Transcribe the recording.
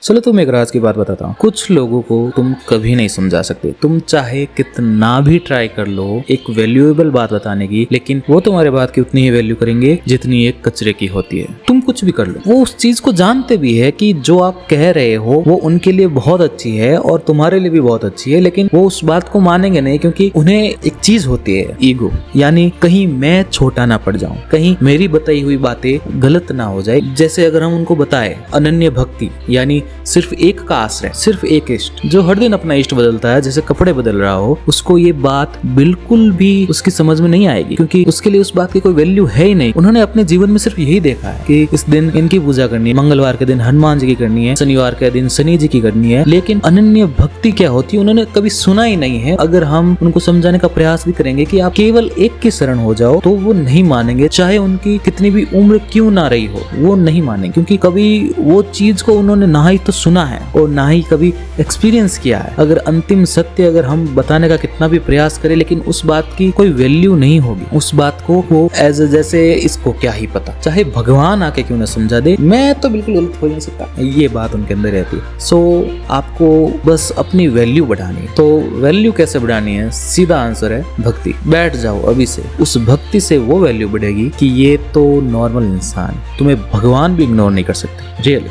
चलो तुम एक राज की बात बताता हूँ। कुछ लोगों को तुम कभी नहीं समझा सकते, तुम चाहे कितना भी ट्राई कर लो एक वैल्यूएबल बात बताने की, लेकिन वो तुम्हारे बात की उतनी ही वैल्यू करेंगे जितनी एक कचरे की होती है। तुम कुछ भी कर लो, वो उस चीज को जानते भी है कि जो आप कह रहे हो वो उनके लिए बहुत अच्छी है और तुम्हारे लिए भी बहुत अच्छी है, लेकिन वो उस बात को मानेंगे नहीं, क्योंकि उन्हें एक चीज होती है ईगो, यानी कहीं मैं छोटा ना पड़ जाऊं, कहीं मेरी बताई हुई बातें गलत ना हो जाए। जैसे अगर हम उनको बताए अनन्य भक्ति, यानी सिर्फ एक का आश्रय, सिर्फ एक इष्ट, जो हर दिन अपना इष्ट बदलता है जैसे कपड़े बदल रहा हो, उसको ये बात बिल्कुल भी उसकी समझ में नहीं आएगी, क्योंकि उसके लिए उस बात की कोई वैल्यू है ही नहीं। उन्होंने अपने जीवन में सिर्फ यही देखा है कि इस दिन इनकी पूजा करनी है, मंगलवार के दिन हनुमान जी की करनी है, शनिवार के दिन शनि जी की करनी है, लेकिन अनन्य भक्ति क्या होती है उन्होंने कभी सुना ही नहीं है। अगर हम उनको समझाने का प्रयास भी करेंगे कि आप केवल एक की शरण हो जाओ, तो वो नहीं मानेंगे, चाहे उनकी कितनी भी उम्र क्यों ना रही हो, वो नहीं मानेंगे, क्योंकि कभी वो चीज को उन्होंने ना ही तो सुना है और ना ही कभी एक्सपीरियंस किया है। अगर अंतिम सत्य अगर हम बताने का कितना भी प्रयास करें, लेकिन उस बात की कोई वैल्यू नहीं होगी, उस बात को वो एज जैसे इसको क्या ही पता, चाहे भगवान आके क्यों ना समझा दे, मैं तो बिल्कुल उल्ट हो नहीं सकता, ये बात उनके अंदर रहती है। सो आपको बस अपनी वैल्यू बढ़ानी है। तो वैल्यू कैसे बढ़ानी है? सीधा आंसर है भक्ति। बैठ जाओ अभी से, उस भक्ति से वो वैल्यू बढ़ेगी कि ये तो नॉर्मल इंसान, तुम्हें भगवान भी इग्नोर नहीं कर सकते, रियली।